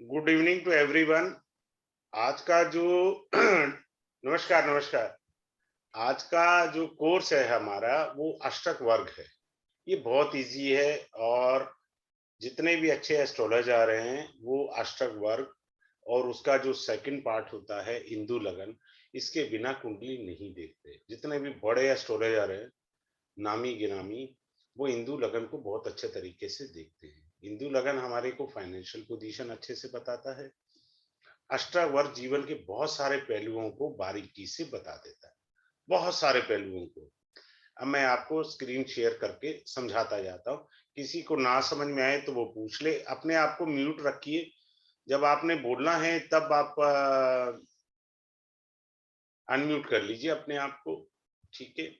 Good evening to everyone. आज का जो नमस्कार नमस्कार। आज का जो कोर्स है हमारा वो अष्टक वर्ग है। ये बहुत इजी है और जितने भी अच्छे एस्ट्रोलॉजर आ रहे हैं वो अष्टक वर्ग और उसका जो सेकंड पार्ट होता है इंदु लगन, इसके बिना कुंडली नहीं देखते। जितने भी बड़े एस्ट्रोलॉजर हैं नामी गिरामी, वो इंदु लगन को बहुत अच्छे तरीके से देखते हैं। इंदु लगन हमारे को फाइनेंशियल पोजीशन अच्छे से बताता है। अष्टावर्ग जीवन के बहुत सारे पहलुओं को बारीकी से बता देता है, बहुत सारे पहलुओं को। अब मैं आपको स्क्रीन शेयर करके समझाता जाता हूँ। किसी को ना समझ में आए तो वो पूछ ले। अपने आप को म्यूट रखिए, जब आपने बोलना है तब आप अनम्यूट कर लीजिए अपने आप को। ठीक है।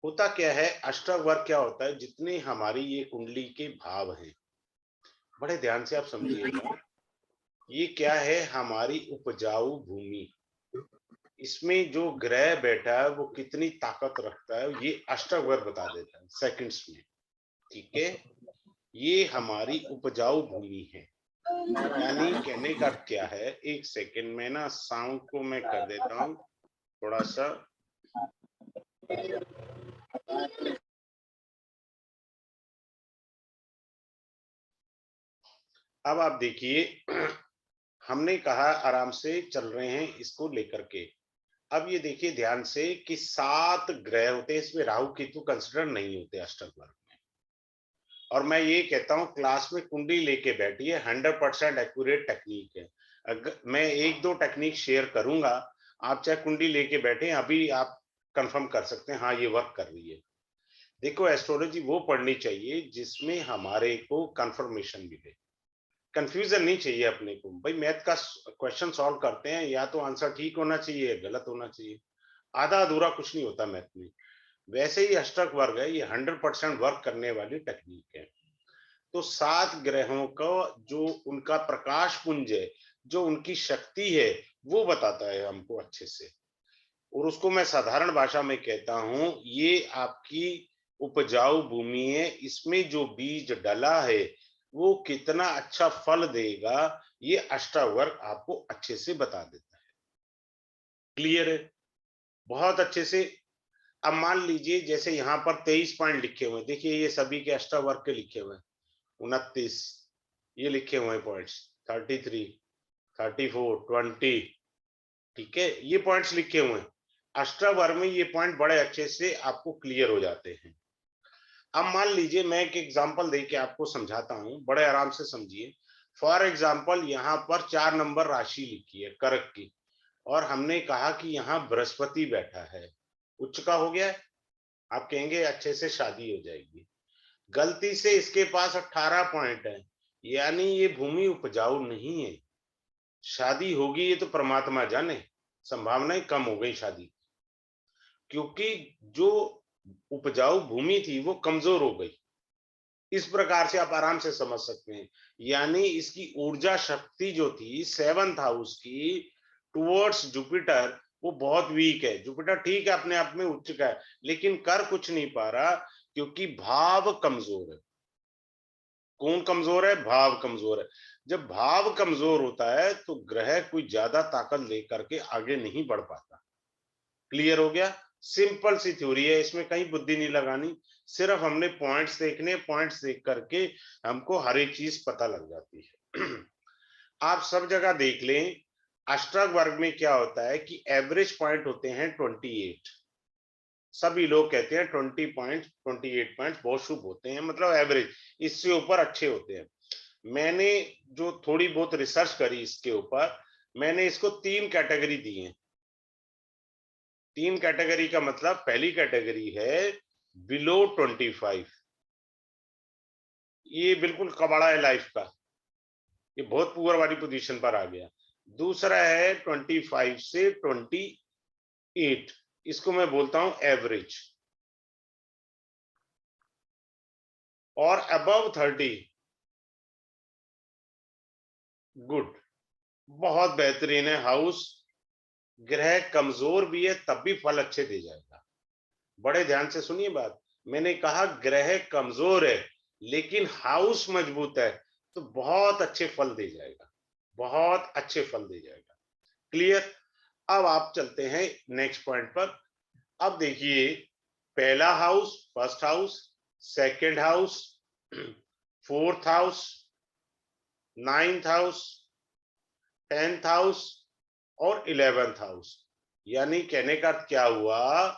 होता क्या है, अष्टावर्ग क्या होता है, जितने हमारी ये कुंडली के भाव हैं, बड़े ध्यान से आप समझिएगा। ये क्या है, हमारी उपजाऊ भूमि, इसमें जो ग्रह बैठा है वो कितनी ताकत रखता है, ये अष्टवर्ग बता देता है सेकंड्स में। ठीक है। ये हमारी उपजाऊ भूमि है। यानी कहने का अर्थ क्या है, एक सेकंड में ना साउंड को मैं कर देता हूँ थोड़ा सा। अब आप देखिए, हमने कहा आराम से चल रहे हैं इसको लेकर के। अब ये देखिए ध्यान से कि 7 ग्रह होते हैं, इसमें राहु केतु कंसिडर नहीं होते अष्टवर्ग में। और मैं ये कहता हूँ क्लास में कुंडली लेके बैठिए, 100% एक्यूरेट टेक्निक है। अगर मैं एक दो टेक्निक शेयर करूंगा, आप चाहे कुंडली लेके बैठे अभी आप कंफर्म कर सकते हैं हाँ ये वर्क कर रही है। देखो एस्ट्रोलॉजी वो पढ़नी चाहिए जिसमें हमारे को कंफर्मेशन मिले। कंफ्यूजन नहीं चाहिए अपने को। भाई मैथ का क्वेश्चन सॉल्व करते हैं, या तो आंसर ठीक होना चाहिए गलत होना चाहिए, आधा अधूरा कुछ नहीं होता मैथ में। वैसे ही अष्टक वर्ग है, ये 100% वर्क करने वाली टेक्निक है। तो 7 ग्रहों का जो उनका प्रकाश पुंज है, जो उनकी शक्ति है, वो बताता है हमको अच्छे से। और उसको मैं साधारण भाषा में कहता हूं, ये आपकी उपजाऊ भूमि है, इसमें जो बीज डला है वो कितना अच्छा फल देगा, ये अष्टावर्ग आपको अच्छे से बता देता है। क्लियर है? बहुत अच्छे से। अब मान लीजिए जैसे यहाँ पर 23 पॉइंट लिखे हुए हैं, देखिए ये सभी के अष्टावर्ग के लिखे हुए हैं। 29 ये लिखे हुए हैं पॉइंट्स, 33, 34, 20। ठीक है, ये पॉइंट्स लिखे हुए हैं। अष्टावर्ग में ये पॉइंट बड़े अच्छे से आपको क्लियर हो जाते हैं। अब मान लीजिए मैं एक एग्जांपल देके आपको समझाता हूं, बड़े आराम से समझिए। फॉर एग्जांपल यहाँ पर 4 नंबर राशि लिखी है कर्क की, और हमने कहा कि यहाँ बृहस्पति बैठा है, उच्च का हो गया है। आप कहेंगे अच्छे से शादी हो जाएगी। गलती से इसके पास 18 पॉइंट है, यानी ये भूमि उपजाऊ नहीं है। शादी होगी ये तो परमात्मा जाने, संभावनाएं कम हो गई शादी, क्योंकि जो उपजाऊ भूमि थी वो कमजोर हो गई। इस प्रकार से आप आराम से समझ सकते हैं। यानी इसकी ऊर्जा शक्ति जो थी 7th हाउस की टुवर्ड्स जुपिटर, वो बहुत वीक है। जुपिटर ठीक है अपने आप में उच्च का है, लेकिन कर कुछ नहीं पा रहा, क्योंकि भाव कमजोर है। कौन कमजोर है? भाव कमजोर है। जब भाव कमजोर होता है तो ग्रह कोई ज्यादा ताकत लेकर के आगे नहीं बढ़ पाता। क्लियर हो गया? सिंपल सी थ्योरी है, इसमें कहीं बुद्धि नहीं लगानी। सिर्फ हमने पॉइंट्स देखने, पॉइंट्स देख करके हमको हर एक चीज पता लग जाती है। आप सब जगह देख लें, अष्टक वर्ग में क्या होता है कि एवरेज पॉइंट होते हैं 28। सभी लोग कहते हैं 20 पॉइंट 28 पॉइंट बहुत शुभ होते हैं, मतलब एवरेज, इससे ऊपर अच्छे होते हैं। मैंने जो थोड़ी बहुत रिसर्च करी इसके ऊपर, मैंने इसको 3 कैटेगरी दी है। 3 कैटेगरी का मतलब, पहली कैटेगरी है बिलो 25, ये बिल्कुल कबाड़ा है लाइफ का, ये बहुत पुअर वाली पोजीशन पर आ गया। दूसरा है 25 से 28, इसको मैं बोलता हूं एवरेज। और अबव 30 गुड, बहुत बेहतरीन है हाउस। ग्रह कमजोर भी है तब भी फल अच्छे दे जाएगा। बड़े ध्यान से सुनिए बात, मैंने कहा ग्रह कमजोर है लेकिन हाउस मजबूत है तो बहुत अच्छे फल दे जाएगा। बहुत अच्छे फल दे जाएगा। क्लियर। अब आप चलते हैं नेक्स्ट पॉइंट पर। अब देखिए, पहला house, first house, second house, fourth house, ninth house, 10th house और 11th हाउस। यानी कहने का क्या हुआ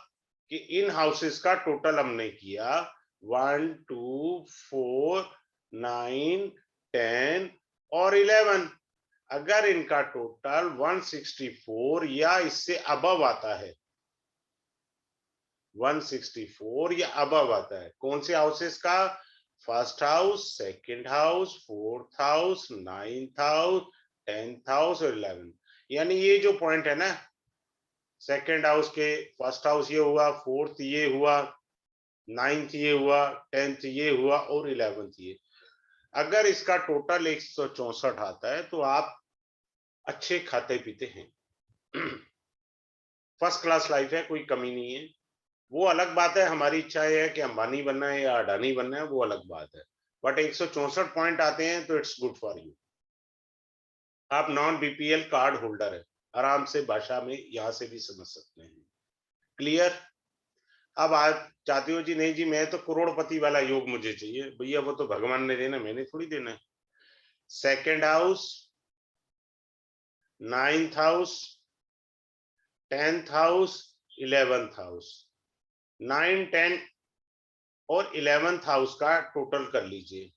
कि इन हाउसेस का टोटल हमने किया 1 2 4 9 10 और 11। अगर इनका टोटल 164 या इससे अबव आता है, 164 या अबव आता है, कौन से हाउसेस का? First house, second house, fourth house, ninth house, 10th house और 11। यानी ये जो पॉइंट है ना, सेकंड हाउस के, फर्स्ट हाउस ये हुआ, फोर्थ ये हुआ, नाइन्थ ये हुआ, 10th ये हुआ और 11th ये, अगर इसका टोटल 164 आता है तो आप अच्छे खाते पीते हैं। फर्स्ट क्लास लाइफ है, कोई कमी नहीं है। वो अलग बात है, हमारी इच्छा है कि अंबानी बनना है या अडानी बनना है, वो अलग बात है। बट 164 पॉइंट आते हैं तो इट्स गुड फॉर यू। आप नॉन बीपीएल कार्ड होल्डर है, आराम से भाषा में यहां से भी समझ सकते हैं। क्लियर। अब आप चाहते हो जी नहीं जी मैं तो करोड़पति वाला योग मुझे चाहिए, भैया वो तो भगवान ने देना, मैंने थोड़ी देना है। Second house, ninth house, 10th house, 11th house, 9 10 और 11th हाउस का टोटल कर लीजिए।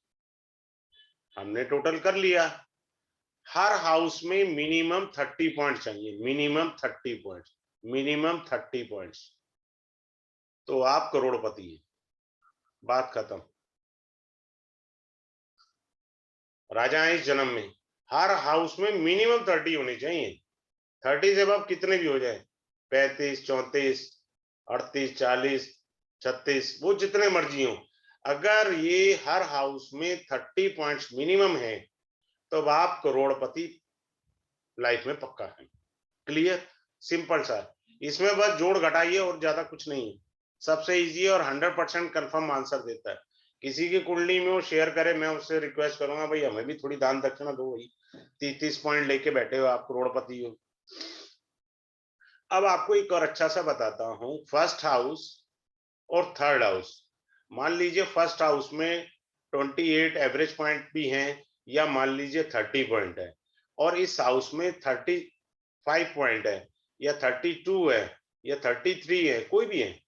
हमने टोटल कर लिया। हर हाउस में मिनिमम 30 पॉइंट चाहिए, मिनिमम 30 पॉइंट, मिनिमम 30 पॉइंट्स, तो आप करोड़पति हैं। बात खत्म। राजा है इस जन्म में, हर हाउस में मिनिमम 30 होने चाहिए। 30 से अब कितने भी हो जाए, 35 34 38 40 36, वो जितने मर्जी हो, अगर ये हर हाउस में 30 पॉइंट्स मिनिमम है तो आप करोड़पति लाइफ में पक्का है। क्लियर। सिंपल सा, इसमें बस जोड़ घटाइए और ज्यादा कुछ नहीं है। सबसे इजी और 100% कंफर्म आंसर देता है। किसी की कुंडली में वो शेयर करे, मैं उससे रिक्वेस्ट करूंगा भाई हमें भी थोड़ी दान दक्षिणा दो भाई, 30 पॉइंट लेके बैठे हो आप, करोड़पति हो। अब आपको एक और अच्छा सा बताता हूं, फर्स्ट हाउस और थर्ड हाउस। मान लीजिए फर्स्ट हाउस में 28 एवरेज पॉइंट भी हैं, या मान लीजिए 30 पॉइंट है, और इस हाउस में 35 पॉइंट है, या 32 है, या 33 है, कोई भी है,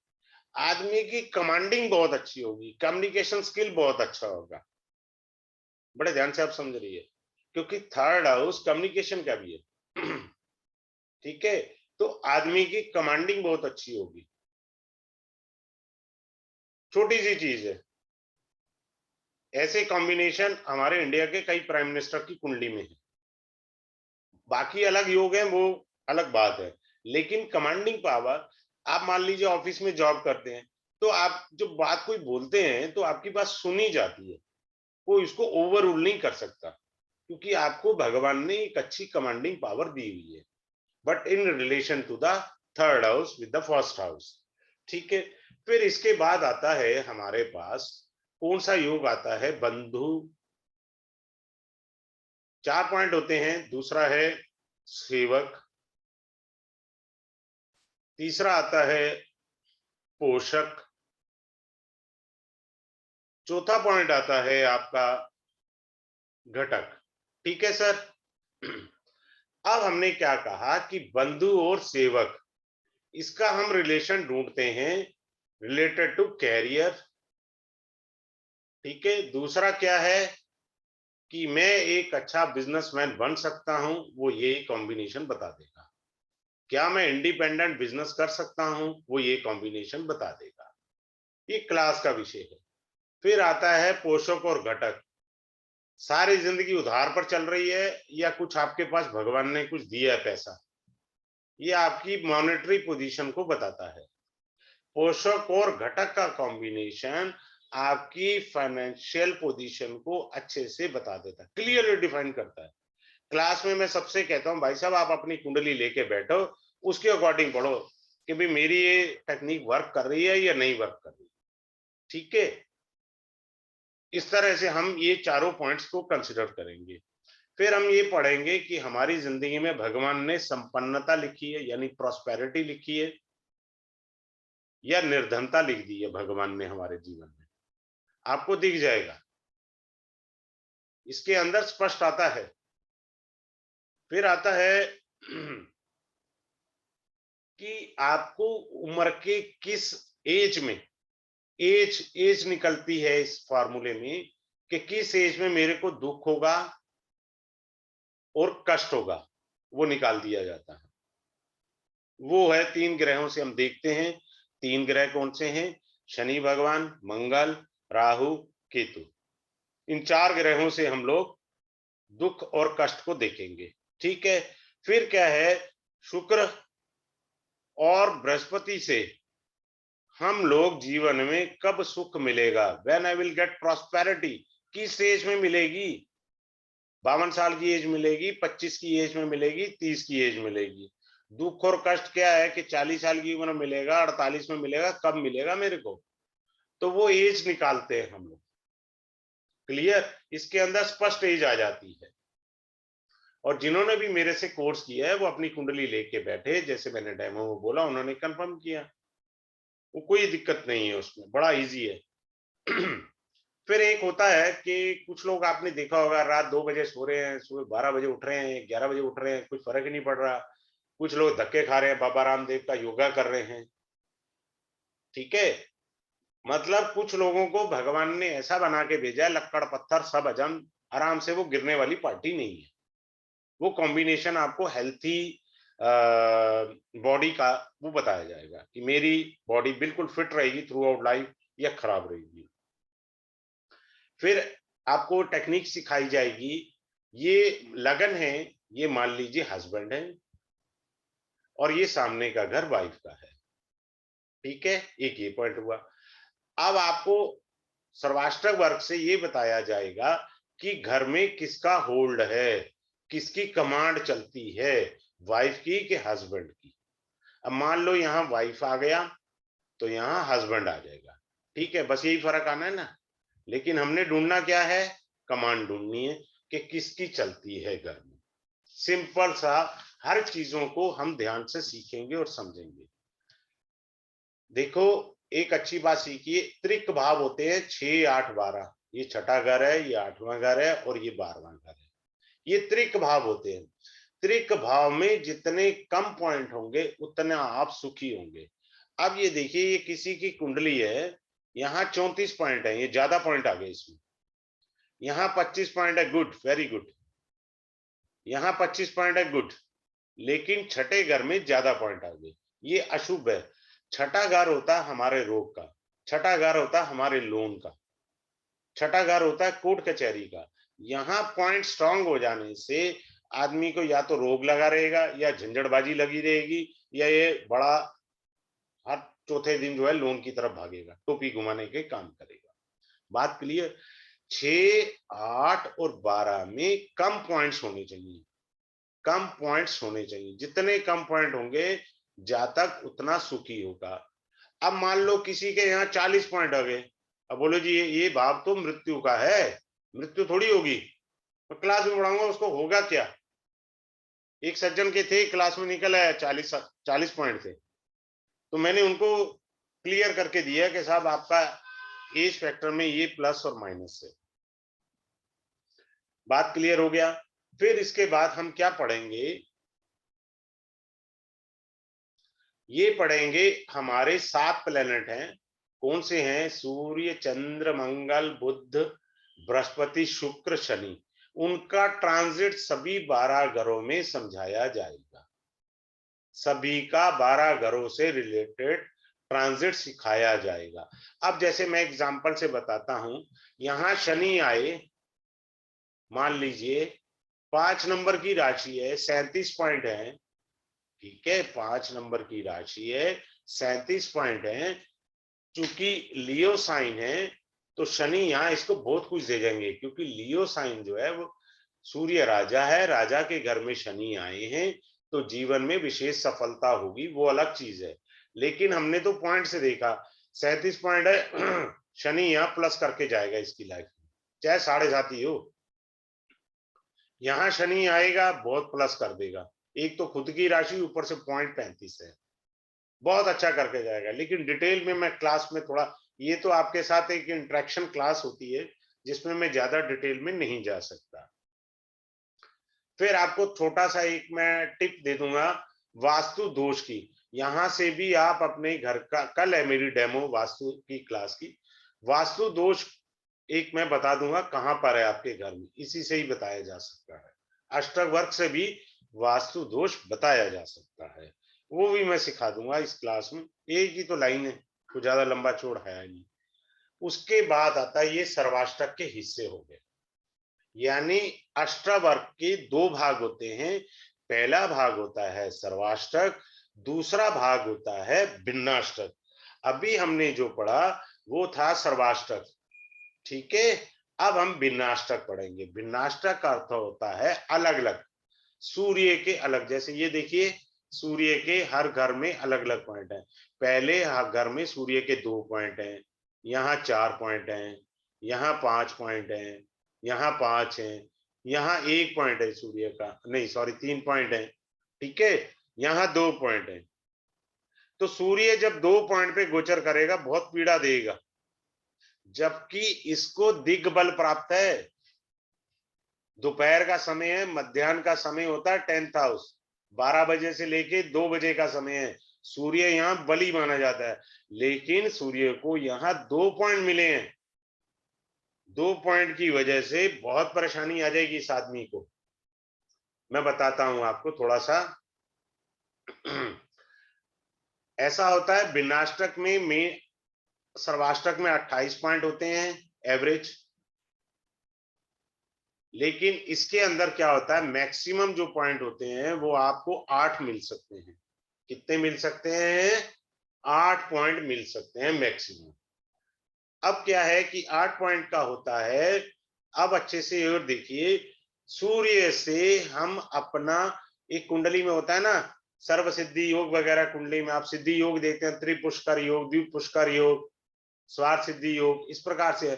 आदमी की कमांडिंग बहुत अच्छी होगी, कम्युनिकेशन स्किल बहुत अच्छा होगा। बड़े ध्यान से आप समझ रही है, क्योंकि थर्ड हाउस कम्युनिकेशन का भी है। ठीक है, तो आदमी की कमांडिंग बहुत अच्छी होगी। छोटी सी चीज है, ऐसे कॉम्बिनेशन हमारे इंडिया के कई प्राइम मिनिस्टर की कुंडली में है। बाकी अलग योग है, वो अलग बात है, लेकिन कमांडिंग पावर, आप मान लीजिए ऑफिस में जॉब करते हैं, तो आप जब बात कोई बोलते हैं तो आपकी बात सुनी जाती है, कोई इसको ओवर रूल नहीं कर सकता, क्योंकि आपको भगवान ने एक अच्छी कमांडिंग पावर दी हुई है, but in relation to the third house with the first house. ठीक है। फिर इसके बाद आता है हमारे पास कौन सा योग आता है, बंधु। 4 पॉइंट होते हैं। दूसरा है सेवक, तीसरा आता है पोषक, चौथा पॉइंट आता है आपका घटक। ठीक है सर। अब हमने क्या कहा कि बंधु और सेवक, इसका हम रिलेशन ढूंढते हैं रिलेटेड टू कैरियर। ठीक है। दूसरा क्या है कि मैं एक अच्छा बिजनेसमैन बन सकता हूं, वो ये कॉम्बिनेशन बता देगा। क्या मैं इंडिपेंडेंट बिजनेस कर सकता हूं, वो ये कॉम्बिनेशन बता देगा। ये क्लास का विषय है। फिर आता है पोषक और घटक। सारी जिंदगी उधार पर चल रही है, या कुछ आपके पास भगवान ने कुछ दिया है पैसा, ये आपकी मॉनेटरी पोजीशन को बताता है। पोषक और घटक का कॉम्बिनेशन आपकी फाइनेंशियल पोजीशन को अच्छे से बता देता है, क्लियरली डिफाइन करता है। क्लास में मैं सबसे कहता हूं भाई साहब आप अपनी कुंडली लेके बैठो, उसके अकॉर्डिंग पढ़ो कि भाई मेरी ये टेक्निक वर्क कर रही है या नहीं वर्क कर रही। ठीक है। इस तरह से हम ये चारों पॉइंट्स को कंसिडर करेंगे। फिर हम ये पढ़ेंगे कि हमारी जिंदगी में भगवान ने संपन्नता लिखी है यानी प्रॉस्पेरिटी लिखी है या निर्धनता लिख दी है भगवान ने हमारे जीवन में, आपको दिख जाएगा, इसके अंदर स्पष्ट आता है। फिर आता है कि आपको उम्र के किस एज में, एज निकलती है इस फॉर्मूले में कि किस एज में मेरे को दुख होगा और कष्ट होगा, वो निकाल दिया जाता है। वो है 3 ग्रहों से हम देखते हैं। 3 ग्रह कौन से हैं? शनि भगवान, मंगल, राहु, केतु। इन 4 ग्रहों से हम लोग दुख और कष्ट को देखेंगे। ठीक है। फिर क्या है? शुक्र और बृहस्पति से हम लोग जीवन में कब सुख मिलेगा, when I will get prosperity, किस एज में मिलेगी? 52 साल की एज मिलेगी, 25 की एज में मिलेगी, 30 की एज मिलेगी। दुख और कष्ट क्या है कि 40 साल की उम्र में मिलेगा, 48 में मिलेगा, कब मिलेगा मेरे को? तो वो एज निकालते हैं हम लोग। क्लियर? इसके अंदर स्पष्ट एज आ जाती है। और जिन्होंने भी मेरे से कोर्स किया है वो अपनी कुंडली लेके बैठे, जैसे मैंने डेमो में बोला, उन्होंने कंफर्म किया, वो कोई दिक्कत नहीं है उसमें, बड़ा इजी है। फिर एक होता है कि कुछ लोग आपने देखा होगा रात 2 बजे सो रहे हैं, सुबह 12 बजे उठ रहे हैं, 11 बजे उठ रहे हैं, कुछ फर्क ही नहीं पड़ रहा। कुछ लोग धक्के खा रहे हैं, बाबा रामदेव का योगा कर रहे हैं। ठीक है। मतलब कुछ लोगों को भगवान ने ऐसा बना के भेजा है, लक्कड़ पत्थर सब हजम, आराम से वो गिरने वाली पार्टी नहीं है। वो कॉम्बिनेशन आपको हेल्थी बॉडी का वो बताया जाएगा कि मेरी बॉडी बिल्कुल फिट रहेगी थ्रू आउट लाइफ या खराब रहेगी। फिर आपको टेक्निक सिखाई जाएगी। ये लगन है, ये मान लीजिए हस्बैंड है और ये सामने का घर वाइफ का है। ठीक है, एक ये पॉइंट हुआ। अब आपको सर्वाष्टक वर्ग से ये बताया जाएगा कि घर में किसका होल्ड है, किसकी कमांड चलती है, वाइफ की कि हस्बैंड की। अब मान लो यहाँ वाइफ आ गया तो यहाँ हस्बैंड आ जाएगा। ठीक है, बस यही फर्क आना है ना। लेकिन हमने ढूंढना क्या है? कमांड ढूंढनी है कि किसकी चलती है घर में। सिंपल सा, हर चीजों को हम ध्यान से सीखेंगे और समझेंगे। देखो, एक अच्छी बात सीखिए, त्रिक भाव होते हैं 6, 8, 12। ये छठा घर है, ये 8वां घर है और ये 12वां घर है। ये त्रिक भाव होते हैं। त्रिक भाव में जितने कम पॉइंट होंगे उतने आप सुखी होंगे। अब ये देखिए, ये किसी की कुंडली है, यहाँ 34 पॉइंट है, ये ज्यादा पॉइंट आ गए इसमें। यहाँ 25 पॉइंट है, गुड, वेरी गुड। यहाँ 25 पॉइंट है, गुड। लेकिन छठे घर में ज्यादा पॉइंट आ गए, ये अशुभ है। छठा घर होता है हमारे रोग का, छठा घर होता है हमारे लोन का, छठा घर होता है कोर्ट कचहरी का। यहाँ पॉइंट स्ट्रांग हो जाने से आदमी को या तो रोग लगा रहेगा या झंझटबाजी लगी रहेगी, या ये बड़ा हर चौथे दिन जो है लोन की तरफ भागेगा, टोपी घुमाने के काम करेगा। बात क्लियर? 6, 8 और 12 में कम पॉइंट्स होने चाहिए, कम पॉइंट्स होने चाहिए। जितने कम पॉइंट होंगे जातक उतना सुखी होगा। अब मान लो किसी के यहाँ 40 पॉइंट आ गए, अब बोलो जी ये भाव तो मृत्यु का है, मृत्यु थोड़ी होगी, तो क्लास में पढ़ाऊंगा उसको होगा क्या? एक सज्जन के थे, क्लास में निकल आया 40 पॉइंट थे, तो मैंने उनको क्लियर करके दिया कि साहब आपका एज फैक्टर में ये प्लस और माइनस है। बात क्लियर हो गया? फिर इसके बाद हम क्या पढ़ेंगे? ये पढ़ेंगे हमारे 7 प्लेनेट हैं। कौन से हैं? सूर्य, चंद्र, मंगल, बुध, बृहस्पति, शुक्र, शनि। उनका ट्रांजिट सभी 12 घरों में समझाया जाएगा। सभी का 12 घरों से रिलेटेड ट्रांजिट सिखाया जाएगा। अब जैसे मैं एग्जांपल से बताता हूं, यहां शनि आए, मान लीजिए 5 नंबर की राशि है, 37 पॉइंट है। ठीक है, 5 नंबर की राशि है, 37 पॉइंट है। चूंकि लियो साइन है तो शनि यहाँ इसको बहुत कुछ दे देंगे, क्योंकि लियो साइन जो है वो सूर्य राजा है, राजा के घर में शनि आए हैं, तो जीवन में विशेष सफलता होगी, वो अलग चीज है। लेकिन हमने तो पॉइंट से देखा, 37 पॉइंट है, शनि यहाँ प्लस करके जाएगा इसकी लाइफ में, चाहे 7.5 ही हो। यहाँ शनि आएगा, बहुत प्लस कर देगा। एक तो खुद की राशि, ऊपर से पॉइंट 35 है, बहुत अच्छा करके जाएगा। लेकिन डिटेल में मैं क्लास में थोड़ा, ये तो आपके साथ एक इंटरेक्शन क्लास होती है जिसमें मैं ज्यादा डिटेल में नहीं जा सकता। फिर आपको छोटा सा एक मैं टिप दे दूंगा वास्तु दोष की। यहां से भी आप अपने घर का, कल है मेरी डेमो वास्तु की क्लास की, वास्तु दोष एक मैं बता दूंगा कहां पर है आपके घर में, इसी से ही बताया जा सकता है। अष्टवर्क से भी वास्तु दोष बताया जा सकता है, वो भी मैं सिखा दूंगा इस क्लास में। एक ही तो लाइन है, कुछ ज्यादा लंबा चौड़ा है नहीं। उसके बाद आता है ये सर्वाष्टक के हिस्से हो गए। यानी अष्टावर्ग के दो भाग होते हैं। पहला भाग होता है सर्वाष्टक, दूसरा भाग होता है भिन्नाष्टक। अभी हमने जो पढ़ा वो था सर्वाष्टक, ठीक है। अब हम भिन्नाष्टक पढ़ेंगे। भिन्नाष्टक का अर्थ होता है अलग अलग, सूर्य के अलग। जैसे ये देखिए, सूर्य के हर घर में अलग अलग पॉइंट है। पहले हर घर में सूर्य के 2 पॉइंट हैं, यहाँ 4 पॉइंट हैं, यहाँ 5 पॉइंट हैं, यहाँ 5 हैं, यहाँ 1 पॉइंट है सूर्य का, नहीं सॉरी 3 पॉइंट है, ठीक है। यहाँ 2 पॉइंट है। तो सूर्य जब 2 पॉइंट पे गोचर करेगा बहुत पीड़ा देगा, जबकि इसको दिग्बल प्राप्त है। दोपहर का समय है, मध्याह्न का समय होता है 10th हाउस, 12 बजे से लेके 2 बजे का समय है। सूर्य यहाँ बली माना जाता है, लेकिन सूर्य को यहाँ 2 पॉइंट मिले हैं। 2 पॉइंट की वजह से बहुत परेशानी आ जाएगी इस आदमी को। मैं बताता हूं आपको थोड़ा सा। ऐसा होता है भिन्नाष्टक में सर्वाष्टक में 28 पॉइंट होते हैं एवरेज, लेकिन इसके अंदर क्या होता है, मैक्सिमम जो पॉइंट होते हैं वो आपको 8 मिल सकते हैं। कितने मिल सकते हैं? 8 पॉइंट मिल सकते हैं मैक्सिमम। अब क्या है कि 8 पॉइंट का होता है, अब अच्छे से और देखिए, सूर्य से हम अपना, एक कुंडली में होता है ना सर्व सिद्धि योग वगैरह, कुंडली में आप सिद्धि योग देखते हैं, त्रिपुष्कर योग, द्विपुष्कर योग, स्वार्थ सिद्धि योग, इस प्रकार से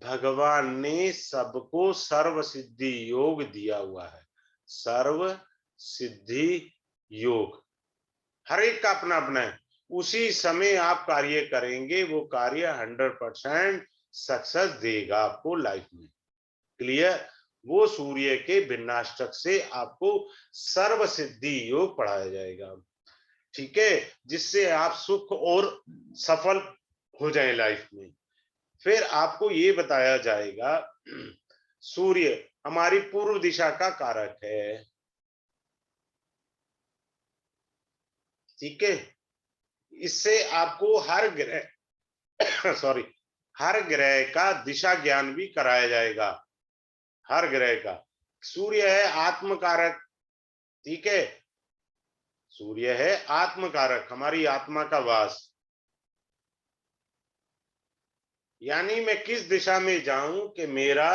भगवान ने सबको सर्व सिद्धि योग दिया हुआ है। सर्व सिद्धि योग हर एक का अपना अपना है। उसी समय आप कार्य करेंगे, वो कार्य 100% सक्सेस देगा आपको लाइफ में। क्लियर? वो सूर्य के भिन्नाष्टक से आपको सर्व सिद्धि योग पढ़ाया जाएगा, ठीक है, जिससे आप सुख और सफल हो जाए लाइफ में। फिर आपको ये बताया जाएगा, सूर्य हमारी पूर्व दिशा का कारक है, ठीक है। इससे आपको हर ग्रह सॉरी हर ग्रह का दिशा ज्ञान भी कराया जाएगा। हर ग्रह का, सूर्य है आत्मकारक, ठीक है। सूर्य है आत्मकारक, हमारी आत्मा का वास। यानी मैं किस दिशा में जाऊं कि मेरा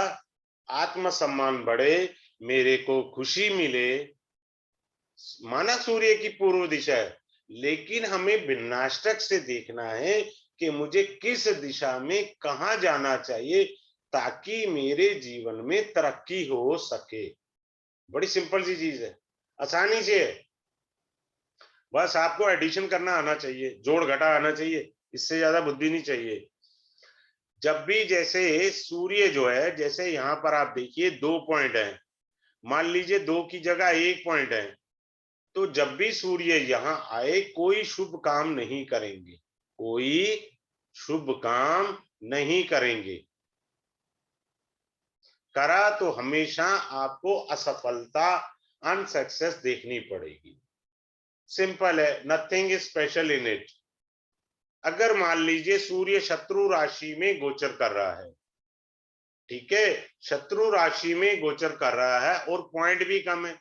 आत्मसम्मान बढ़े, मेरे को खुशी मिले। माना सूर्य की पूर्व दिशा है, लेकिन हमें भिन्नाष्टक से देखना है कि मुझे किस दिशा में कहां जाना चाहिए ताकि मेरे जीवन में तरक्की हो सके। बड़ी सिंपल सी चीज है, आसानी से है। बस आपको एडिशन करना आना चाहिए, जोड़ घटा आना चाहिए, इससे ज्यादा बुद्धि नहीं चाहिए। जब भी जैसे सूर्य जो है, जैसे यहाँ पर आप देखिए 2 पॉइंट है, मान लीजिए 2 की जगह 1 पॉइंट है, तो जब भी सूर्य यहाँ आए कोई शुभ काम नहीं करेंगे, कोई शुभ काम नहीं करेंगे। करा तो हमेशा आपको असफलता, अनसक्सेस देखनी पड़ेगी। सिंपल है, nothing is special in it. अगर मान लीजिए सूर्य शत्रु राशि में गोचर कर रहा है, ठीक है, शत्रु राशि में गोचर कर रहा है और पॉइंट भी कम है।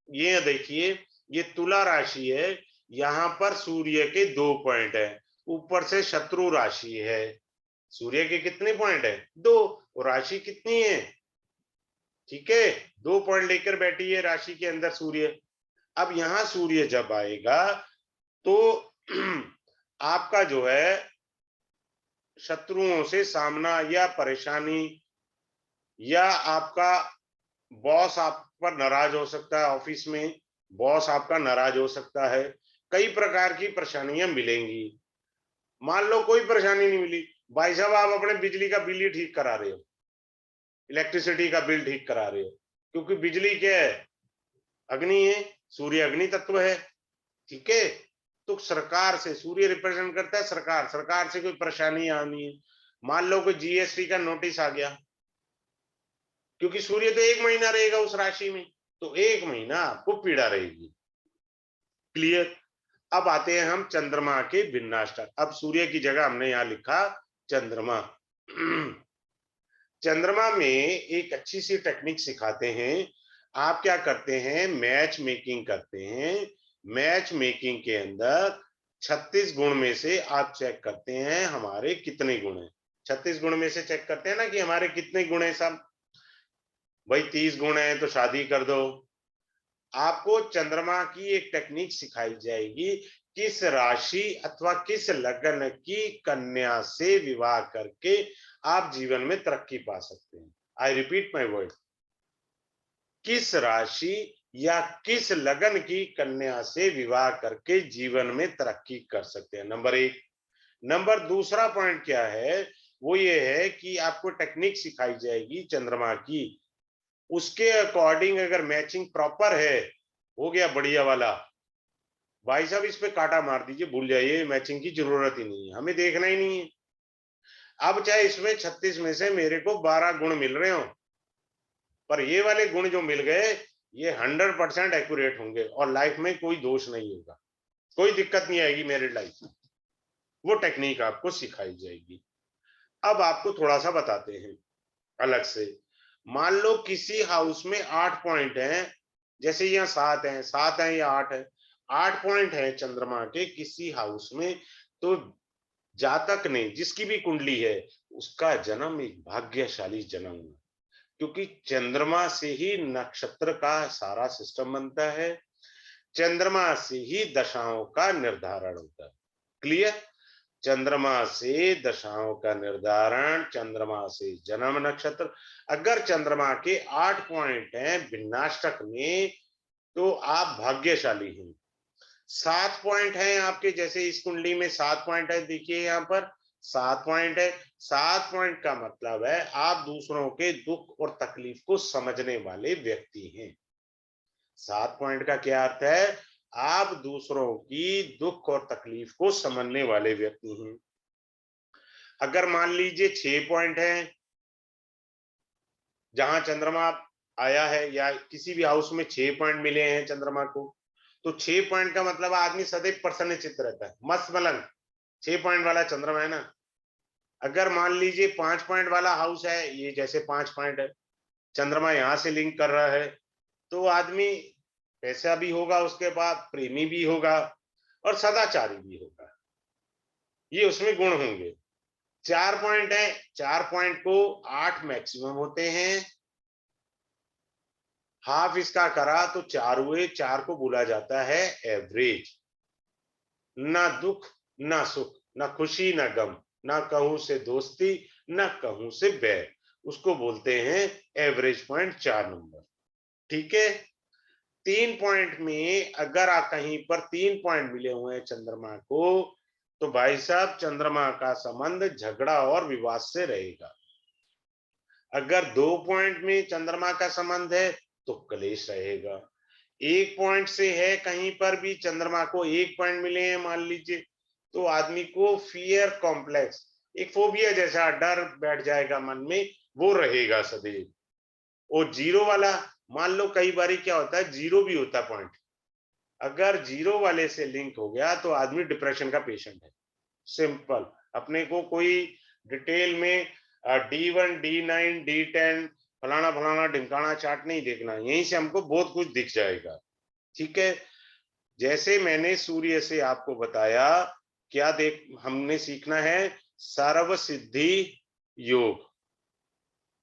ये देखिए, ये तुला राशि है, यहां पर सूर्य के 2 पॉइंट है, ऊपर से शत्रु राशि है। सूर्य के कितने पॉइंट है? 2। और राशि कितनी है? ठीक है, 2 पॉइंट लेकर बैठी है राशि के अंदर सूर्य। अब यहां सूर्य जब आएगा तो आपका जो है शत्रुओं से सामना या परेशानी, या आपका बॉस आप पर नाराज हो सकता है, ऑफिस में बॉस आपका नाराज हो सकता है, कई प्रकार की परेशानियां मिलेंगी। मान लो कोई परेशानी नहीं मिली, भाई साहब आप अपने बिजली का बिल ही ठीक करा रहे हो, इलेक्ट्रिसिटी का बिल ठीक करा रहे हो, क्योंकि बिजली क्या है, अग्नि है, सूर्य अग्नि तत्व है, ठीक है। तो सरकार से, सूर्य रिप्रेजेंट करता है सरकार, सरकार से कोई परेशानी आनी है, मान लो कोई जीएसटी का नोटिस आ गया, क्योंकि सूर्य तो 1 महीना रहेगा उस राशि में, तो 1 महीना आपको पीड़ा रहेगी। क्लियर। अब आते हैं हम चंद्रमा के विन्यासक। अब सूर्य की जगह हमने यहां लिखा चंद्रमा। चंद्रमा में एक अच्छी सी टेक्निक सिखाते हैं। आप क्या करते हैं, मैच मेकिंग करते हैं। मैच मेकिंग के अंदर 36 गुण में से आप चेक करते हैं हमारे कितने गुण हैं। 36 गुण में से चेक करते हैं ना कि हमारे कितने गुण हैं सब। भाई 30 गुण है तो शादी कर दो। आपको चंद्रमा की एक टेक्निक सिखाई जाएगी, किस राशि अथवा किस लग्न की कन्या से विवाह करके आप जीवन में तरक्की पा सकते हैं। आई रिपीट माई वर्ड, किस राशि या किस लग्न की कन्या से विवाह करके जीवन में तरक्की कर सकते हैं, नंबर एक। नंबर दूसरा पॉइंट क्या है, वो ये है कि आपको टेक्निक सिखाई जाएगी चंद्रमा की, उसके अकॉर्डिंग अगर मैचिंग प्रॉपर है, हो गया बढ़िया वाला, भाई साहब इस पे कांटा मार दीजिए, भूल जाइए, मैचिंग की जरूरत ही नहीं है, हमें देखना ही नहीं है। अब चाहे इसमें 36 में से मेरे को 12 गुण मिल रहे हो, पर ये वाले गुण जो मिल गए, ये 100% एक्यूरेट होंगे और लाइफ में कोई दोष नहीं होगा, कोई दिक्कत नहीं आएगी मेरी लाइफ में। वो टेक्निक आपको सिखाई जाएगी। अब आपको थोड़ा सा बताते हैं अलग से। मान लो किसी हाउस में 8 पॉइंट हैं, जैसे यहाँ 7 हैं, 7 हैं या 8 है, 8 पॉइंट है चंद्रमा के किसी हाउस में, तो जातक ने, जिसकी भी कुंडली है, उसका जन्म एक भाग्यशाली जन्म हुआ, क्योंकि चंद्रमा से ही नक्षत्र का सारा सिस्टम बनता है, चंद्रमा से ही दशाओं का निर्धारण होता है। क्लियर। चंद्रमा से दशाओं का निर्धारण, चंद्रमा से जन्म नक्षत्र। अगर चंद्रमा के 8 पॉइंट हैं विन्यासक में, तो आप भाग्यशाली हैं। 7 पॉइंट हैं आपके, जैसे इस कुंडली में 7 पॉइंट है, देखिए यहाँ पर 7 पॉइंट है। 7 पॉइंट का मतलब है आप दूसरों के दुख और तकलीफ को समझने वाले व्यक्ति हैं। 7 पॉइंट का क्या अर्थ है, आप दूसरों की दुख और तकलीफ को समझने वाले व्यक्ति हैं। अगर मान लीजिए 6 पॉइंट है जहां चंद्रमा आया है, या किसी भी हाउस में 6 पॉइंट मिले हैं चंद्रमा को, तो 6 पॉइंट का मतलब आदमी सदैव प्रसन्न चित्त रहता है, मस्त मलंग। 6 पॉइंट वाला चंद्रमा है ना। अगर मान लीजिए 5 पॉइंट वाला हाउस है, ये जैसे 5 पॉइंट है, चंद्रमा यहां से लिंक कर रहा है, तो आदमी पैसा भी होगा, उसके बाद प्रेमी भी होगा और सदाचारी भी होगा, ये उसमें गुण होंगे। 4 पॉइंट है, 4 पॉइंट को 8 मैक्सिमम होते हैं, हाफ इसका करा तो 4 हुए, 4 को बोला जाता है एवरेज। ना दुख ना सुख, ना खुशी ना गम, ना कहूं से दोस्ती ना कहूं से बैर, उसको बोलते हैं एवरेज पॉइंट, 4 नंबर। ठीक है। 3 पॉइंट में अगर आप कहीं पर 3 पॉइंट मिले हुए हैं चंद्रमा को, तो भाई साहब चंद्रमा का संबंध झगड़ा और विवाद से रहेगा। अगर 2 पॉइंट में चंद्रमा का संबंध है तो कलेश रहेगा। 1 पॉइंट से है, कहीं पर भी चंद्रमा को 1 पॉइंट मिले हैं मान लीजिए, तो आदमी को फियर कॉम्प्लेक्स, एक फोबिया जैसा डर बैठ जाएगा मन में, वो रहेगा सदैव। और 0 वाला, मान लो कई बार क्या होता है, 0 भी होता पॉइंट, अगर 0 वाले से लिंक हो गया तो आदमी डिप्रेशन का पेशेंट है। सिंपल। अपने को कोई डिटेल में D1 D9 D10 फलाना फलाना ढिमकाना चार्ट नहीं देखना, यहीं से हमको बहुत कुछ दिख जाएगा। ठीक है। जैसे मैंने सूर्य से आपको बताया, क्या देख हमने सीखना है, सर्व सिद्धि योग।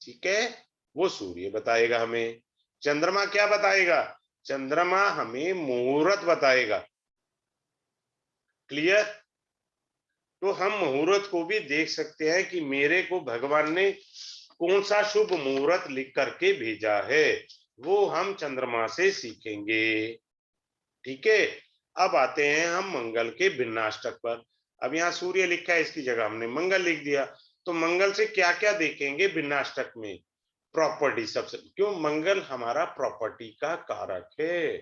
ठीक है। वो सूर्य बताएगा हमें। चंद्रमा क्या बताएगा, चंद्रमा हमें मुहूर्त बताएगा। क्लियर। तो हम मुहूर्त को भी देख सकते हैं कि मेरे को भगवान ने कौन सा शुभ मुहूर्त लिख करके भेजा है, वो हम चंद्रमा से सीखेंगे। ठीक है, अब आते हैं हम मंगल के भिन्नाष्टक पर। अब यहाँ सूर्य लिखा है, इसकी जगह हमने मंगल लिख दिया। तो मंगल से क्या क्या देखेंगे भिन्नाष्टक में? प्रॉपर्टी सबसे, क्यों? मंगल हमारा प्रॉपर्टी का कारक है,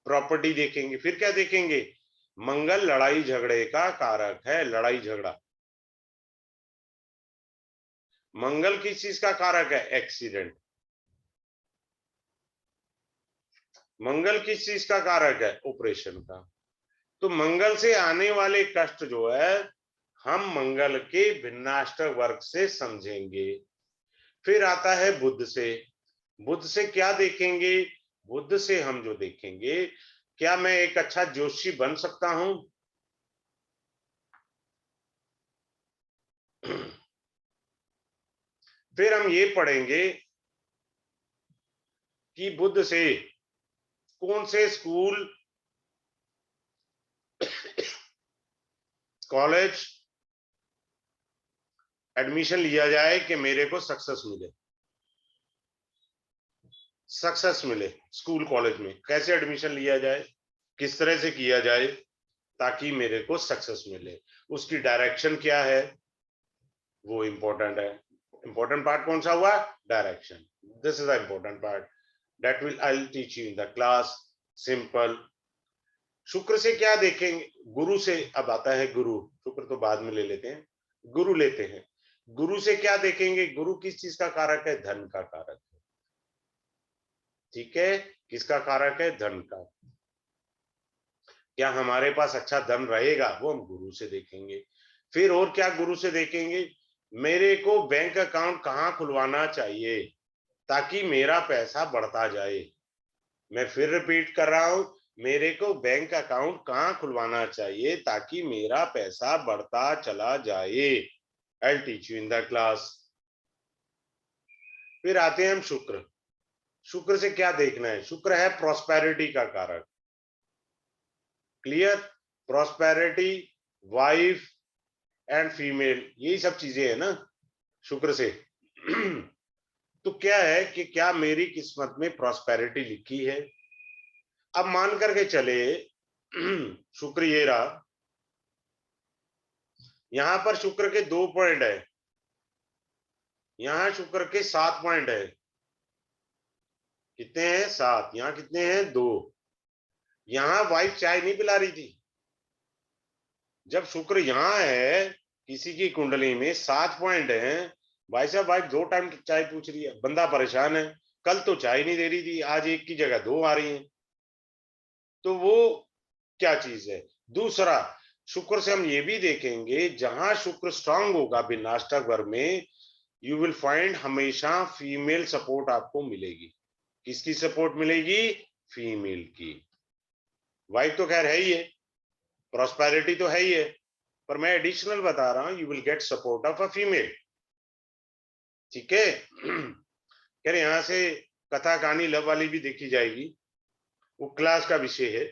प्रॉपर्टी देखेंगे। फिर क्या देखेंगे? मंगल लड़ाई झगड़े का कारक है, लड़ाई झगड़ा। मंगल किस चीज का कारक है? एक्सीडेंट। मंगल किस चीज का कारक है? ऑपरेशन का। तो मंगल से आने वाले कष्ट जो है, हम मंगल के भिन्नाष्टक वर्ग से समझेंगे। फिर आता है बुध से। बुध से क्या देखेंगे? बुध से हम जो देखेंगे, क्या मैं एक अच्छा ज्योतिषी बन सकता हूं? फिर हम ये पढ़ेंगे कि बुध से कौन से स्कूल, कॉलेज एडमिशन लिया जाए कि मेरे को सक्सेस मिले। सक्सेस मिले स्कूल कॉलेज में, कैसे एडमिशन लिया जाए, किस तरह से किया जाए ताकि मेरे को सक्सेस मिले, उसकी डायरेक्शन क्या है, वो इंपॉर्टेंट है। इंपॉर्टेंट पार्ट कौन सा हुआ? Direction. This is the important part that will I will teach you in the class. Simple. शुक्र से क्या देखेंगे? गुरु से। अब आता है गुरु, शुक्र तो बाद में ले लेते हैं, गुरु लेते हैं। गुरु से क्या देखेंगे? गुरु किस चीज का कारक है? धन का कारक है। ठीक है, किसका कारक है? धन का। क्या हमारे पास अच्छा धन रहेगा? वो हम गुरु से देखेंगे। फिर और क्या गुरु से देखेंगे? मेरे को बैंक अकाउंट कहाँ खुलवाना चाहिए ताकि मेरा पैसा बढ़ता जाए। मैं फिर रिपीट कर रहा हूं, मेरे को बैंक अकाउंट कहाँ खुलवाना चाहिए ताकि मेरा पैसा बढ़ता चला जाए। I teach you in the class. फिर आते हैं हम शुक्र। शुक्र से क्या देखना है? शुक्र है प्रॉस्पेरिटी का कारक। Clear? Prosperity, wife and female, यही सब चीजें है ना शुक्र से। तो क्या है कि क्या मेरी किस्मत में प्रॉस्पेरिटी लिखी है? अब मान करके चले शुक्र ये रहा, यहां पर शुक्र के 2 पॉइंट है, यहां शुक्र के 7 पॉइंट है। कितने हैं? 7। यहां कितने हैं? 2। यहां वाइफ चाय नहीं पिला रही थी। जब शुक्र यहां है, किसी की कुंडली में 7 पॉइंट है, भाई साहब वाइफ 2 टाइम चाय पूछ रही है, बंदा परेशान है। कल तो चाय नहीं दे रही थी, आज एक की जगह 2 आ रही है। तो वो क्या चीज है? दूसरा, शुक्र से हम ये भी देखेंगे, जहां शुक्र स्ट्रांग होगा भिन्नाष्टक वर्ग में, यू विल फाइंड हमेशा फीमेल सपोर्ट आपको मिलेगी। किसकी सपोर्ट मिलेगी? फीमेल की। वाइफ तो खैर है ही है, प्रॉस्पेरिटी तो है ही है, पर मैं एडिशनल बता रहा हूं, you will get support of a female. ठीक है। कह रहे यहां से कथा कहानी लव वाली भी देखी जाएगी, वो क्लास का विषय है।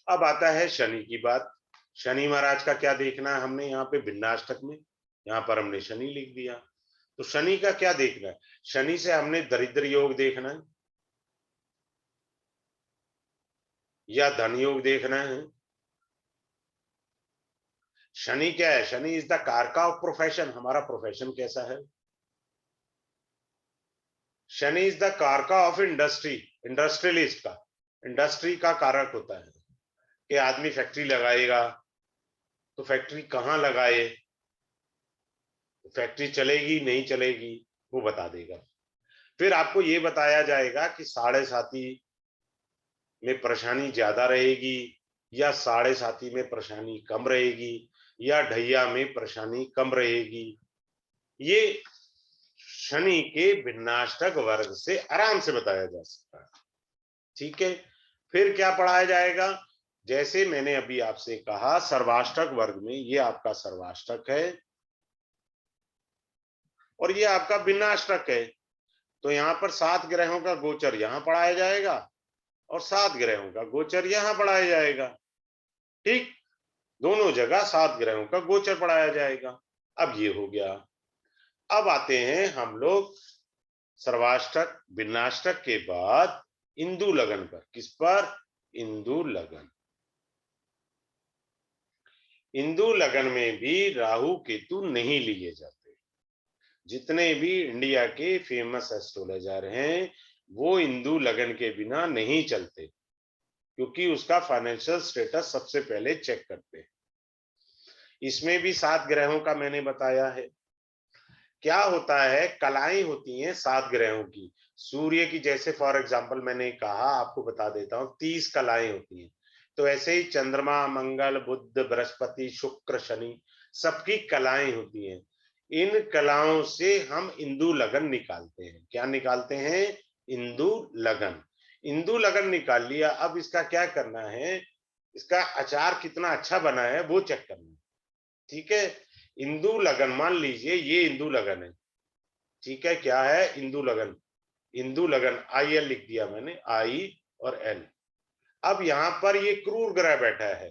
अब आता है शनि की बात। शनि महाराज का क्या देखना है हमने यहाँ पे भिन्नाष्टक में? यहाँ पर हमने शनि लिख दिया। तो शनि का क्या देखना है? शनि से हमने दरिद्र योग देखना है या धन योग देखना है? शनि क्या है? शनि इज द कारका ऑफ प्रोफेशन। हमारा प्रोफेशन कैसा है? शनि इज द कारका ऑफ इंडस्ट्री। इंडस्ट्रियलिस्ट का, इंडस्ट्री का कारक होता है कि आदमी फैक्ट्री लगाएगा, तो फैक्ट्री कहाँ लगाए, फैक्ट्री चलेगी नहीं चलेगी, वो बता देगा। फिर आपको ये बताया जाएगा कि साढ़े साथी में परेशानी ज्यादा रहेगी या साढ़े साथी में परेशानी कम रहेगी या ढैया में परेशानी कम रहेगी। ये शनि के भिन्नाष्टक वर्ग से आराम से बताया जा सकता है। ठीक है। फिर क्या पढ़ाया जाएगा? जैसे मैंने अभी आपसे कहा, सर्वाष्टक वर्ग में ये आपका सर्वाष्टक है और ये आपका भिन्नाष्टक है। तो यहाँ पर 7 ग्रहों का गोचर यहाँ पढ़ाया जाएगा और 7 ग्रहों का गोचर यहाँ पढ़ाया जाएगा। ठीक। दोनों जगह 7 ग्रहों का गोचर पढ़ाया जाएगा। अब ये हो गया। अब आते हैं हम लोग सर्वाष्टक भिन्नाष्टक के बाद इंदु लगन पर। किस पर? इंदु लगन। इंदु लगन में भी राहु केतु नहीं लिए जाते। जितने भी इंडिया के फेमस एस्ट्रोलॉजर हैं वो इंदु लगन के बिना नहीं चलते, क्योंकि उसका फाइनेंशियल स्टेटस सबसे पहले चेक करते हैं। इसमें भी 7 ग्रहों का मैंने बताया है। क्या होता है, कलाएं होती हैं 7 ग्रहों की। सूर्य की जैसे फॉर एग्जांपल मैंने कहा, आपको बता देता हूं 30 कलाएं होती हैं। तो ऐसे ही चंद्रमा, मंगल, बुध, बृहस्पति, शुक्र, शनि सबकी कलाएं होती हैं। इन कलाओं से हम इंदु लगन निकालते हैं। क्या निकालते हैं? इंदु लगन। इंदु लगन निकाल लिया। अब इसका क्या करना है, इसका अचार कितना अच्छा बना है वो चेक करना है। ठीक है, इंदु लगन मान लीजिए ये इंदु लगन है। ठीक है, क्या है? इंदु लगन। इंदु लगन IL लिख दिया मैंने, I और L। अब यहां पर ये क्रूर ग्रह बैठा है।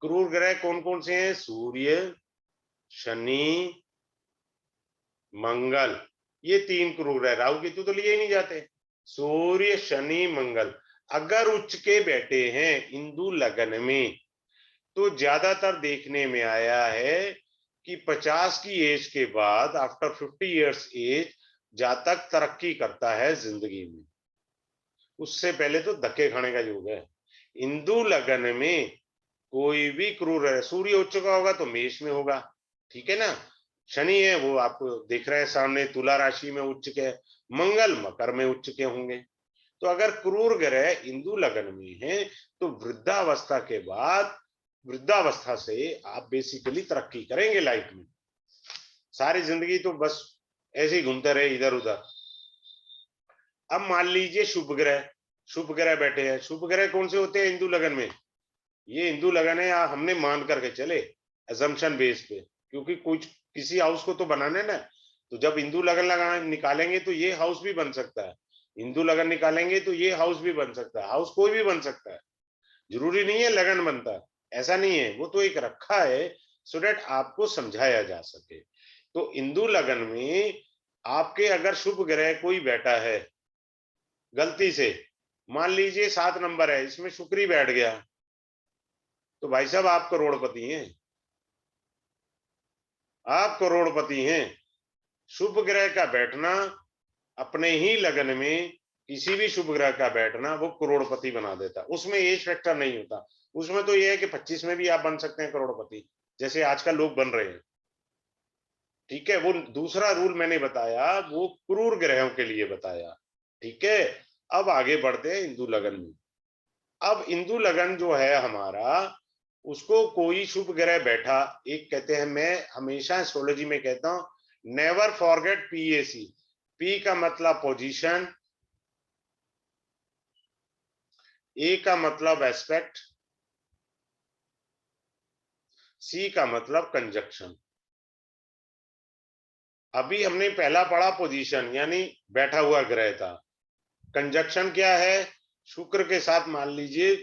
क्रूर ग्रह कौन कौन से हैं? सूर्य, शनि, मंगल। ये 3 क्रूर ग्रह। राहु केतु तो लिए ही नहीं जाते। सूर्य, शनि, मंगल अगर उच्च के बैठे हैं इंदु लगन में, तो ज्यादातर देखने में आया है कि 50 की एज के बाद, आफ्टर 50 इयर्स एज, जातक तरक्की करता है जिंदगी में। उससे पहले तो धक्के खाने का योग है। इंदु लगन में कोई भी क्रूर है, सूर्य उच्च का होगा तो मेष में होगा। ठीक है ना? शनि है वो आपको दिख रहा है सामने, तुला राशि में उच्च के। मंगल मकर में उच्च के होंगे। तो अगर क्रूर ग्रह इंदु लगन में है तो वृद्धावस्था के बाद, वृद्धावस्था से आप बेसिकली तरक्की करेंगे लाइफ में। सारी जिंदगी तो बस ऐसे ही घूमते रहे इधर उधर। अब मान लीजिए शुभ ग्रह बैठे हैं। शुभ ग्रह कौन से होते हैं इंदु लगन में? ये इंदु लगन है, हमने मान करके चले एजम्पशन बेस पे, क्योंकि कुछ किसी हाउस को तो बनाना है ना। तो जब इंदु लगन लगा निकालेंगे तो ये हाउस भी बन सकता है। इंदु लगन निकालेंगे तो ये हाउस भी बन सकता है। हाउस कोई भी बन सकता है, जरूरी नहीं है लगन बनता है, ऐसा नहीं है। वो तो एक रखा है सो दैट आपको समझाया जा सके। तो इंदु लगन में आपके अगर शुभ ग्रह कोई बैठा है गलती से, मान लीजिए 7 नंबर है, इसमें शुक्र ही बैठ गया, तो भाई साहब आप करोड़पति हैं। आप करोड़पति हैं। शुभ ग्रह का बैठना, अपने ही लगन में किसी भी शुभ ग्रह का बैठना वो करोड़पति बना देता। उसमें एज फैक्टर नहीं होता। उसमें तो ये है कि 25 में भी आप बन सकते हैं करोड़पति, जैसे आजकल लोग बन रहे हैं। ठीक है, वो दूसरा रूल मैंने बताया वो क्रूर ग्रहों के लिए बताया। ठीक है, अब आगे बढ़ते हैं इंदु लगन में। अब इंदु लगन जो है हमारा, उसको कोई शुभ ग्रह बैठा, एक कहते हैं, मैं हमेशा एस्ट्रोलॉजी में कहता हूं नेवर फॉरगेट PAC। P का मतलब पोजीशन, A का मतलब एस्पेक्ट, C का मतलब कंजक्शन। अभी हमने पहला पढ़ा पोजीशन, यानी बैठा हुआ ग्रह था। कंजक्शन क्या है? शुक्र के साथ मान लीजिए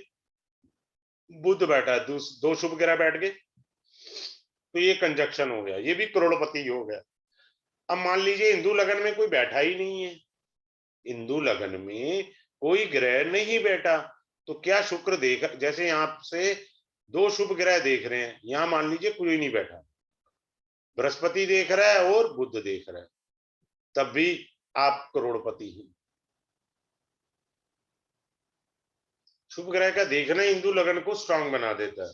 बुध बैठा है, दो शुभ ग्रह बैठ गए, तो ये कंजक्शन हो गया, ये भी करोड़पति हो गया। अब मान लीजिए इंदु लगन में कोई बैठा ही नहीं है, इंदु लगन में कोई ग्रह नहीं बैठा, तो क्या शुक्र देख, जैसे यहां से 2 शुभ ग्रह देख रहे हैं, यहां मान लीजिए कोई नहीं बैठा, बृहस्पति देख रहा है और बुध देख रहा है, तब भी आप करोड़पति हैं। शुभ ग्रह का देखना इंदु लगन को स्ट्रांग बना देता है।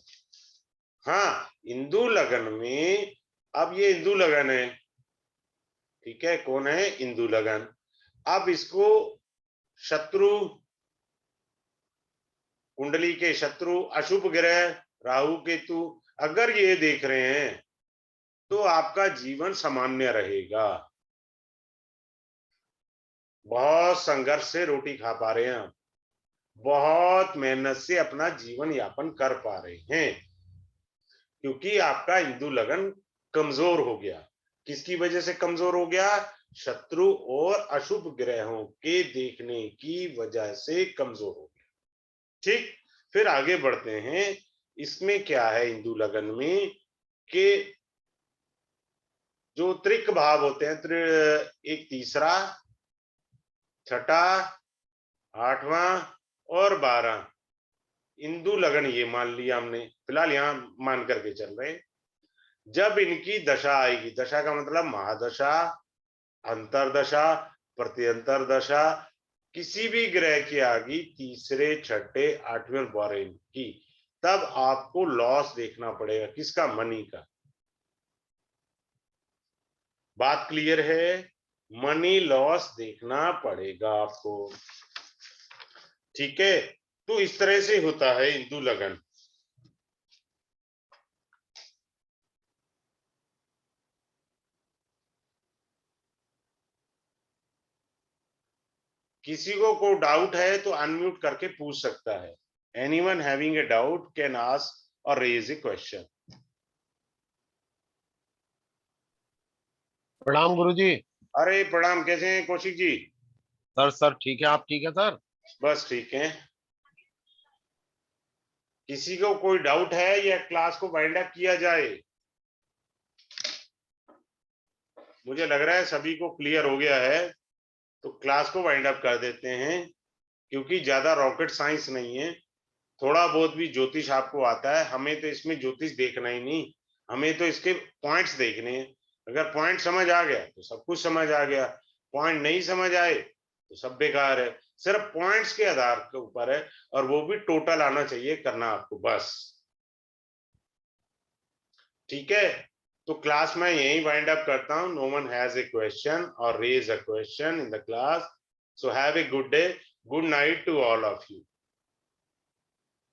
हाँ, इंदु लगन में, अब ये इंदु लगन है, ठीक है, कौन है? इंदु लगन। अब इसको शत्रु, कुंडली के शत्रु, अशुभ ग्रह राहु केतु अगर ये देख रहे हैं तो आपका जीवन सामान्य रहेगा। बहुत संघर्ष से रोटी खा पा रहे हैं आप, बहुत मेहनत से अपना जीवन यापन कर पा रहे हैं, क्योंकि आपका इंदु लगन कमजोर हो गया। किसकी वजह से कमजोर हो गया? शत्रु और अशुभ ग्रहों के देखने की वजह से कमजोर हो गया। ठीक, फिर आगे बढ़ते हैं। इसमें क्या है इंदु लगन में कि जो त्रिक भाव होते हैं, एक तीसरा, छठा, आठवां और 12, इंदु लगन ये मान लिया हमने, फिलहाल यहां मान करके चल रहे हैं। जब इनकी दशा आएगी, दशा का मतलब महादशा, अंतरदशा, प्रत्यंतर दशा, किसी भी ग्रह की आगी तीसरे, छठे, आठवें और 12 की, तब आपको लॉस देखना पड़ेगा। किसका? मनी का। बात क्लियर है? मनी लॉस देखना पड़ेगा आपको। ठीक है, तो इस तरह से होता है इंदु लगन। किसी को कोई डाउट है तो अनम्यूट करके पूछ सकता है। Anyone having a doubt can ask और रेज ए क्वेश्चन। प्रणाम गुरुजी। अरे प्रणाम, कैसे हैं कौशिक जी? सर ठीक है, आप ठीक है सर? बस ठीक है। किसी को कोई डाउट है या क्लास को वाइंड अप किया जाए? मुझे लग रहा है सभी को क्लियर हो गया है, तो क्लास को वाइंड अप कर देते हैं, क्योंकि ज्यादा रॉकेट साइंस नहीं है। थोड़ा बहुत भी ज्योतिष आपको आता है, हमें तो इसमें ज्योतिष देखना ही नहीं, हमें तो इसके पॉइंट्स देखने हैं। अगर पॉइंट समझ आ गया तो सब कुछ समझ आ गया, पॉइंट नहीं समझ आए तो सब बेकार है। सिर्फ पॉइंट्स के आधार के ऊपर है, और वो भी टोटल आना चाहिए करना आपको, बस। ठीक है, तो क्लास में यही वाइंड अप करता हूं। No one has a question और raise a question in the class, so have a good day, good night to all of you.